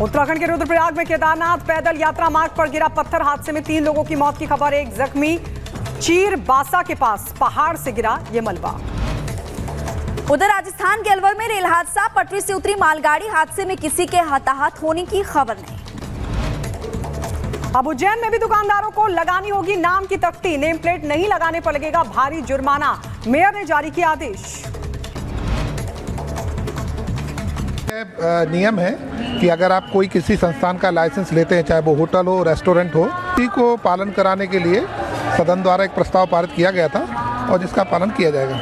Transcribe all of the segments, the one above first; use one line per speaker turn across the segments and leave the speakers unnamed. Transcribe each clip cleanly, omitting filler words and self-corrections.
उत्तराखंड के रुद्रप्रयाग में केदारनाथ पैदल यात्रा मार्ग पर गिरा पत्थर, हादसे में 3 लोगों की मौत की खबर, एक जख्मी। चीर बासा के पास पहाड़ से गिरा ये मलबा।
उधर राजस्थान के अलवर में रेल हादसा, पटरी से उतरी मालगाड़ी, हादसे में किसी के हताहत होने की खबर नहीं।
अब उज्जैन में भी दुकानदारों को लगानी होगी नाम की तख्ती, नेम प्लेट नहीं लगाने पर लगेगा भारी जुर्माना, मेयर ने जारी किया आदेश।
नियम है कि अगर आप कोई किसी संस्थान का लाइसेंस लेते हैं, चाहे वो होटल हो, रेस्टोरेंट हो, इसी को पालन कराने के लिए सदन द्वारा एक प्रस्ताव पारित किया गया था और जिसका पालन किया जाएगा।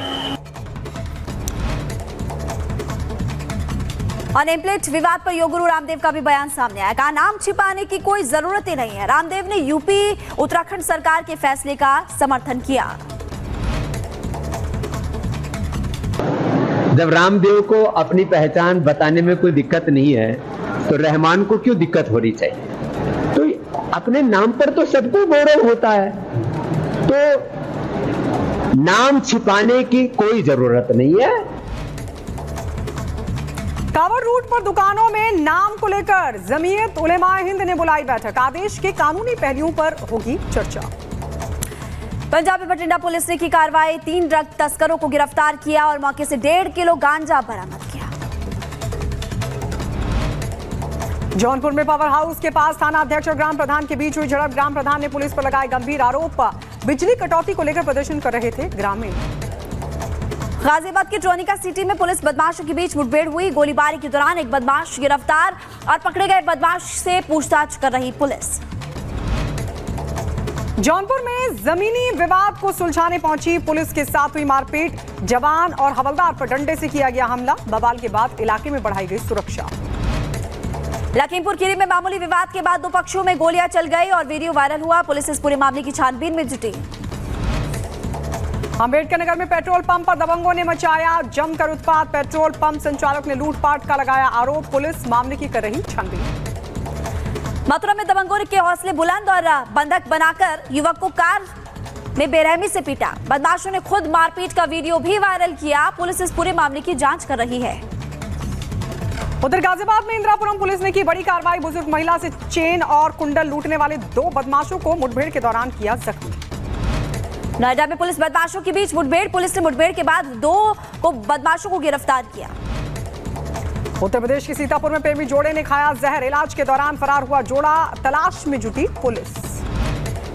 और नेम प्लेट विवाद पर योग गुरु रामदेव का भी बयान सामने आया, कहा नाम छिपाने की कोई जरूरत ही नहीं है। रामदेव ने यूपी उत्तराखंड सरकार के फैसले का समर्थन किया।
जब रामदेव को अपनी पहचान बताने में कोई दिक्कत नहीं है तो रहमान को क्यों दिक्कत होनी चाहिए? तो अपने नाम पर तो सबको गौरव होता है, तो नाम छिपाने की कोई जरूरत नहीं है।
कांवड़ रूट पर दुकानों में नाम को लेकर जमीयत उलेमाए हिंद ने बुलाई बैठक, आदेश के कानूनी पहलुओं पर होगी चर्चा।
पंजाब में बठिंडा पुलिस ने की कार्रवाई, 3 ड्रग तस्करों को गिरफ्तार किया और मौके से 1.5 किलो गांजा बरामद किया।
जौनपुर में पावर हाउस के पास थाना अध्यक्ष और ग्राम प्रधान के बीच हुई झड़प, ग्राम प्रधान ने पुलिस पर लगाए गंभीर आरोप, बिजली कटौती को लेकर प्रदर्शन कर रहे थे ग्रामीण।
गाजियाबाद के ट्रोनिका सिटी में पुलिस बदमाशों के बीच मुठभेड़ हुई, गोलीबारी के दौरान एक बदमाश गिरफ्तार और पकड़े गए बदमाश से पूछताछ कर रही पुलिस।
जौनपुर में जमीनी विवाद को सुलझाने पहुंची पुलिस के साथ हुई मारपीट, जवान और हवलदार पर डंडे से किया गया हमला, बवाल के बाद इलाके में बढ़ाई गई सुरक्षा।
लखीमपुर खीरी में मामूली विवाद के बाद 2 पक्षों में गोलियां चल गई और वीडियो वायरल हुआ, पुलिस इस पूरे मामले की छानबीन में जुटी।
अंबेडकर नगर में पेट्रोल पंप पर दबंगों ने मचाया जमकर उत्पात, पेट्रोल पंप संचालक ने लूटपाट का लगाया आरोप, पुलिस मामले की कर रही छानबीन। मथुरा में दबंगों के हौसले बुलंद और बंधक बनाकर युवक को कार में बेरहमी से पीटा, बदमाशों ने खुद मारपीट का वीडियो भी वायरल किया, पुलिस इस पूरे मामले की जांच कर रही है। उधर गाजियाबाद में इंदिरापुरम पुलिस ने की बड़ी कार्रवाई, बुजुर्ग महिला से चेन और कुंडल लूटने वाले 2 बदमाशों को मुठभेड़ के दौरान किया जख्मी।
नोएडा में पुलिस बदमाशों के बीच मुठभेड़, पुलिस ने मुठभेड़ के बाद 2 बदमाशों को गिरफ्तार किया।
उत्तर प्रदेश के सीतापुर में प्रेमी जोड़े ने खाया जहर, इलाज के दौरान फरार हुआ जोड़ा, तलाश में जुटी पुलिस।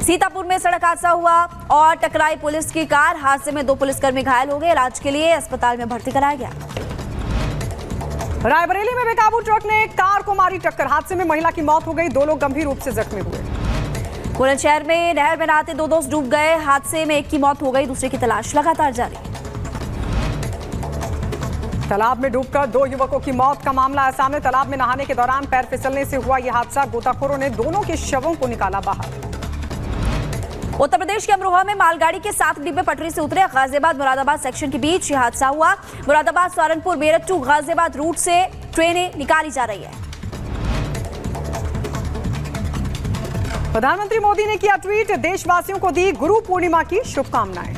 सीतापुर में सड़क हादसा हुआ और टकराई पुलिस की कार, हादसे में 2 पुलिसकर्मी घायल हो गए, इलाज के लिए अस्पताल में भर्ती कराया गया।
रायबरेली में बेकाबू ट्रक ने कार को मारी टक्कर, हादसे में महिला की मौत हो गई, 2 लोग गंभीर रूप से जख्मी हुए।
बुलंदशहर में नहर में नहाते 2 दोस्त डूब गए, हादसे में एक की मौत हो गई, दूसरे की तलाश लगातार जारी।
तालाब में डूबकर 2 युवकों की मौत का मामला है सामने, तालाब में नहाने के दौरान पैर फिसलने से हुआ यह हादसा, गोताखोरों ने दोनों के शवों को निकाला बाहर।
उत्तर प्रदेश के अमरोहा में मालगाड़ी के 7 डिब्बे पटरी से उतरे, गाजियाबाद मुरादाबाद सेक्शन के बीच यह हादसा हुआ। मुरादाबाद सहारनपुर मेरठ टू गाजियाबाद रूट से ट्रेनें निकाली जा रही है।
प्रधानमंत्री मोदी ने किया ट्वीट, देशवासियों को दी गुरु पूर्णिमा की शुभकामनाएं।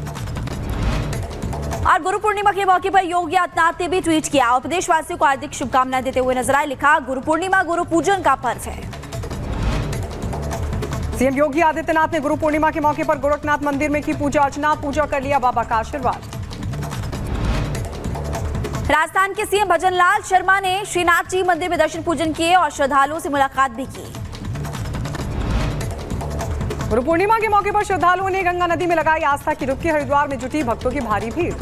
और गुरु पूर्णिमा के मौके पर योगी आदित्यनाथ ने भी ट्वीट किया और प्रदेशवासियों को हार्दिक शुभकामनाएं देते हुए नजर आए, लिखा गुरु पूर्णिमा गुरु पूजन का पर्व है।
सीएम योगी आदित्यनाथ ने गुरु पूर्णिमा के मौके पर गोरखनाथ मंदिर में की पूजा अर्चना, पूजा कर लिया बाबा का आशीर्वाद।
राजस्थान के सीएम भजनलाल शर्मा ने श्रीनाथ जी मंदिर में दर्शन पूजन किए और श्रद्धालुओं से मुलाकात भी की।
गुरु पूर्णिमा के मौके पर श्रद्धालुओं ने गंगा नदी में लगाई आस्था की डुबकी, हरिद्वार में जुटी भक्तों की भारी भीड़।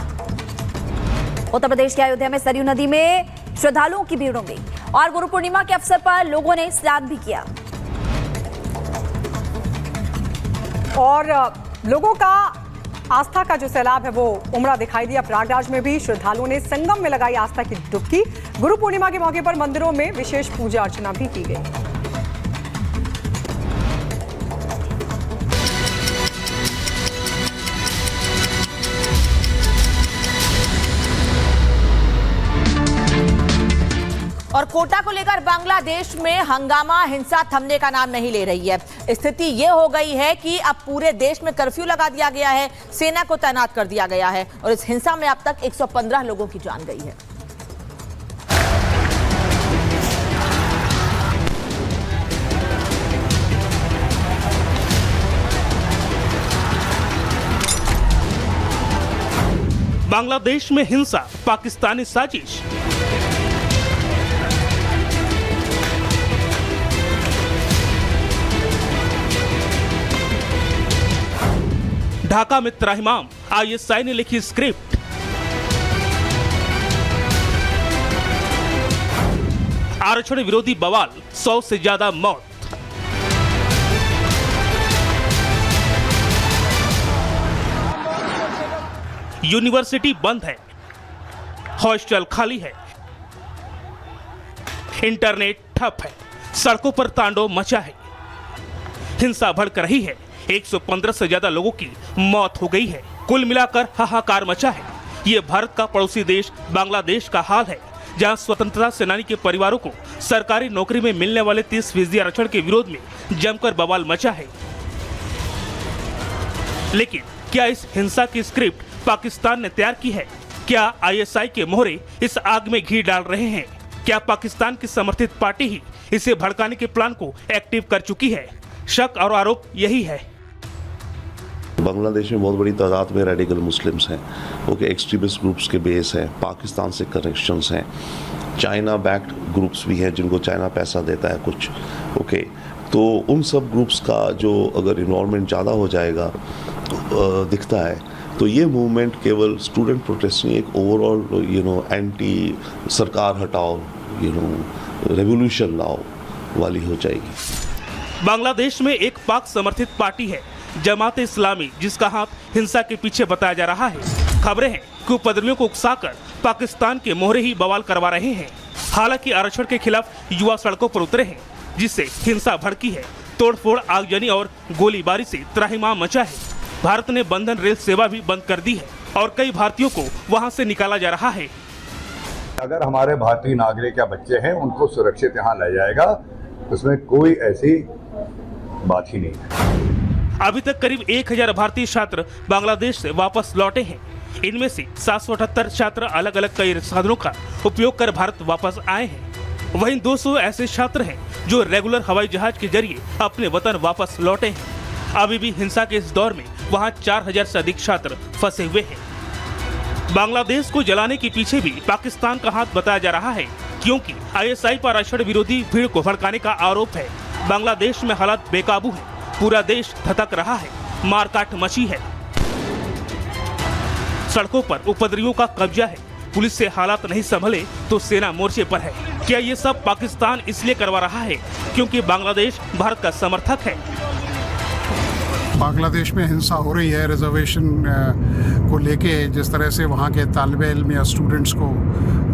उत्तर प्रदेश के अयोध्या में सरयू नदी में श्रद्धालुओं की भीड़ उमड़ी और गुरु पूर्णिमा के अवसर पर लोगों ने स्नान भी किया
और लोगों का आस्था का जो सैलाब है वो उमड़ा दिखाई दिया। प्रयागराज में भी श्रद्धालुओं ने संगम में लगाई आस्था की डुबकी, गुरु पूर्णिमा के मौके पर मंदिरों में विशेष पूजा अर्चना भी की गई।
और कोटा को लेकर बांग्लादेश में हंगामा, हिंसा थमने का नाम नहीं ले रही है। स्थिति ये हो गई है कि अब पूरे देश में कर्फ्यू लगा दिया गया है, सेना को तैनात कर दिया गया है और इस हिंसा में अब तक 115 लोगों की जान गई है।
बांग्लादेश में हिंसा पाकिस्तानी साजिश। ढाका में त्राहिमाम, आईएसआई ने लिखी स्क्रिप्ट। आरक्षण विरोधी बवाल, 100 से ज्यादा मौत। यूनिवर्सिटी बंद है, हॉस्टल खाली है, इंटरनेट ठप है, सड़कों पर तांडव मचा है, हिंसा भड़क रही है, 115 से ज्यादा लोगों की मौत हो गई है, कुल मिलाकर हाहाकार मचा है। ये भारत का पड़ोसी देश बांग्लादेश का हाल है, जहां स्वतंत्रता सेनानी के परिवारों को सरकारी नौकरी में मिलने वाले 30% आरक्षण के विरोध में जमकर बवाल मचा है। लेकिन क्या इस हिंसा की स्क्रिप्ट पाकिस्तान ने तैयार की है? क्या आईएसआई के मोहरे इस आग में घी डाल रहे हैं? क्या पाकिस्तान की समर्थित पार्टी ही इसे भड़काने के प्लान को एक्टिव कर चुकी है? शक और आरोप यही है।
बांग्लादेश में बहुत बड़ी तादाद में रेडिकल मुस्लिम्स हैं, ओके, एक्सट्रीमिस्ट ग्रुप्स के बेस हैं, पाकिस्तान से कनेक्शंस हैं, चाइना बैक्ड ग्रुप्स भी हैं जिनको चाइना पैसा देता है कुछ, ओके। तो उन सब ग्रुप्स का जो अगर इन्वॉल्वमेंट ज़्यादा हो जाएगा दिखता है, तो ये मूवमेंट केवल स्टूडेंट प्रोटेस्ट नहीं, एक ओवरऑल एंटी सरकार हटाओ रेवोल्यूशन लाओ वाली हो जाएगी।
बांग्लादेश में एक पाक समर्थित पार्टी है जमात इस्लामी, जिसका हाथ हिंसा के पीछे बताया जा रहा है। खबरें हैं कि उपद्रवियों को उकसाकर पाकिस्तान के मोहरे ही बवाल करवा रहे हैं। हालांकि आरक्षण के खिलाफ युवा सड़कों पर उतरे हैं, जिससे हिंसा भड़की है। तोड़फोड़, आगजनी और गोलीबारी से त्राहिमाम मचा है। भारत ने बंधन रेल सेवा भी बंद कर दी है और कई भारतीयों को वहां से निकाला जा रहा है।
अगर हमारे भारतीय नागरिक या बच्चे हैं, उनको सुरक्षित यहाँ लाया जाएगा, उसमें कोई ऐसी बात ही नहीं है।
अभी तक करीब 1000 भारतीय छात्र बांग्लादेश से वापस लौटे हैं। इनमें से 778 छात्र अलग अलग कई साधनों का उपयोग कर भारत वापस आए हैं। वहीं 200 ऐसे छात्र हैं जो रेगुलर हवाई जहाज के जरिए अपने वतन वापस लौटे हैं। अभी भी हिंसा के इस दौर में वहां 4000 से अधिक छात्र फंसे हुए हैं। बांग्लादेश को जलाने के पीछे भी पाकिस्तान का हाथ बताया जा रहा है, क्योंकि आईएसआई पर आरक्षण विरोधी भीड़ को भड़काने का आरोप है। बांग्लादेश में हालात बेकाबू है, पूरा देश धधक रहा है, मारकाट मची है, सड़कों पर उपद्रवियों का कब्जा है, पुलिस से हालात नहीं संभले तो सेना मोर्चे पर है। क्या ये सब पाकिस्तान इसलिए करवा रहा है क्योंकि बांग्लादेश भारत का समर्थक है?
बांग्लादेश में हिंसा हो रही है रिजर्वेशन को लेके, जिस तरह से वहाँ के तालिबे इल्म या स्टूडेंट्स को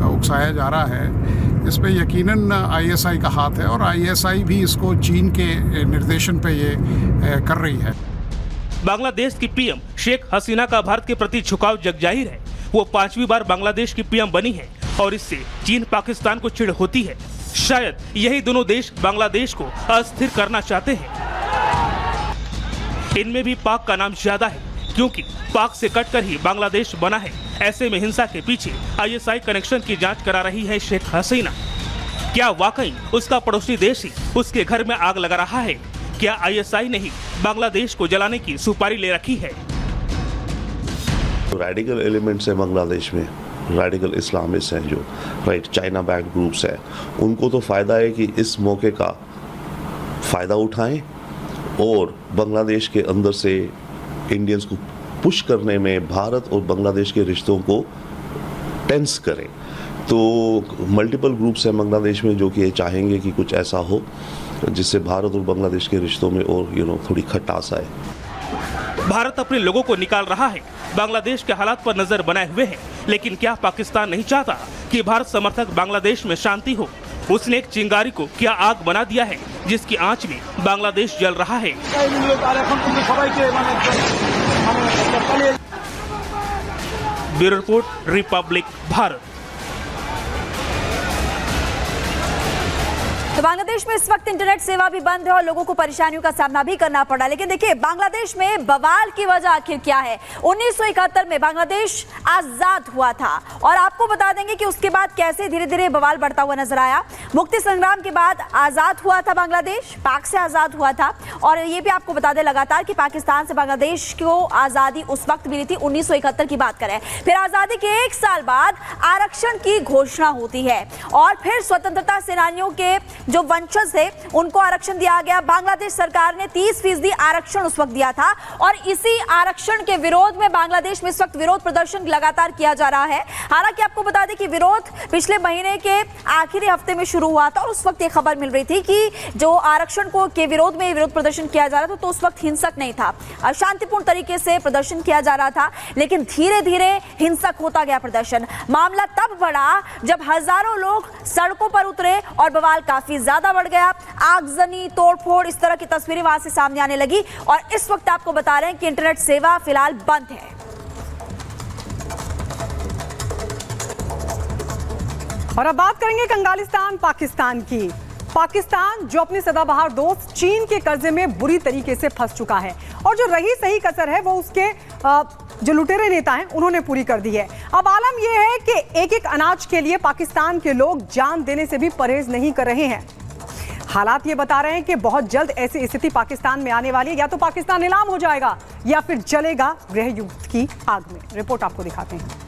उकसाया जा रहा है, इस पे यकीनन आईएसआई का हाथ है और आईएसआई भी इसको चीन के निर्देशन पे ये कर रही है।
बांग्लादेश की पीएम शेख हसीना का भारत के प्रति झुकाव जगजाहिर है। वो 5वीं बार बांग्लादेश की पीएम बनी है और इससे चीन पाकिस्तान को चिढ़ होती है। शायद यही दोनों देश बांग्लादेश को अस्थिर करना चाहते हैं। इनमें भी पाक का नाम ज्यादा है, क्योंकि पाक से कटकर ही बांग्लादेश बना है। ऐसे में हिंसा के पीछे आईएसआई कनेक्शन की जांच करा रही है शेख हसीना। क्या वाकई उसका पड़ोसी देश ही उसके घर में आग लगा रहा है? क्या आईएसआई ने ही बांग्लादेश को जलाने की सुपारी ले रखी है?
रेडिकल एलिमेंट्स है बांग्लादेश में, रेडिकल इस्लामिस्ट हैं जो राइट चाइना बैक्ड ग्रुप्स हैं, उनको तो फ़ायदा है कि इस मौके का फ़ायदा उठाएं और बांग्लादेश के अंदर से इंडियंस को पुश करने में भारत और बांग्लादेश के रिश्तों को टेंस करें। तो मल्टीपल ग्रुप्स हैं बांग्लादेश में जो कि ये चाहेंगे कि कुछ ऐसा हो जिससे भारत और बांग्लादेश के रिश्तों में और थोड़ी खटास आए।
भारत अपने लोगों को निकाल रहा है, बांग्लादेश के हालात पर नजर बनाए हुए है। लेकिन क्या पाकिस्तान नहीं चाहता कि भारत समर्थक बांग्लादेश में शांति हो? उसने एक चिंगारी को क्या आग बना दिया है जिसकी आंच में बांग्लादेश जल रहा है। Bureau report, Republic Bharat.
तो बांग्लादेश में इस वक्त इंटरनेट सेवा भी बंद है और लोगों को परेशानियों का सामना भी करना पड़ा। लेकिन देखिए बांग्लादेश में बवाल की वजह आखिर क्या है। 1971 में बांग्लादेश आजाद हुआ था और आपको बता देंगे कि उसके बाद कैसे धीरे धीरे बवाल बढ़ता हुआ नजर आया। मुक्ति संग्राम के बाद आजाद हुआ था बांग्लादेश, पाक से आजाद हुआ था। और ये भी आपको बता दें लगातार कि पाकिस्तान से बांग्लादेश को आजादी उस वक्त मिली थी 1971 की बात करें। फिर आजादी के 1 साल बाद आरक्षण की घोषणा होती है और फिर स्वतंत्रता सेनानियों के जो वंशज थे उनको आरक्षण दिया गया। बांग्लादेश सरकार ने 30% आरक्षण उस वक्त दिया था और इसी आरक्षण के विरोध में बांग्लादेश में इस वक्त विरोध प्रदर्शन लगातार किया जा रहा है। हालांकि आपको बता दें कि विरोध पिछले महीने के आखिरी हफ्ते में शुरू हुआ था और उस वक्त ये खबर मिल रही थी कि जो आरक्षण को के विरोध में विरोध प्रदर्शन किया जा रहा था तो उस वक्त हिंसक नहीं था, शांतिपूर्ण तरीके से प्रदर्शन किया जा रहा था। लेकिन धीरे धीरे हिंसक होता गया प्रदर्शन। मामला तब बढ़ा जब हजारों लोग सड़कों पर उतरे और बवाल काफी ज्यादा बढ़ गया। आगजनी, तोड़फोड़, इस तरह की तस्वीरें वहां से सामने आने लगी और इस वक्त आपको बता रहे हैं कि इंटरनेट सेवा फिलहाल बंद है।
और अब बात करेंगे कंगालिस्तान पाकिस्तान की। पाकिस्तान जो अपने सदाबहार दोस्त चीन के कर्जे में बुरी तरीके से फंस चुका है और जो रही सही कसर है वो उसके जो लुटेरे नेता हैं उन्होंने पूरी कर दी है। अब आलम यह है कि एक एक अनाज के लिए पाकिस्तान के लोग जान देने से भी परहेज नहीं कर रहे हैं। हालात ये बता रहे हैं कि बहुत जल्द ऐसी स्थिति पाकिस्तान में आने वाली है। या तो पाकिस्तान नीलाम हो जाएगा या फिर जलेगा गृह युद्ध की आग में। रिपोर्ट आपको दिखाते हैं।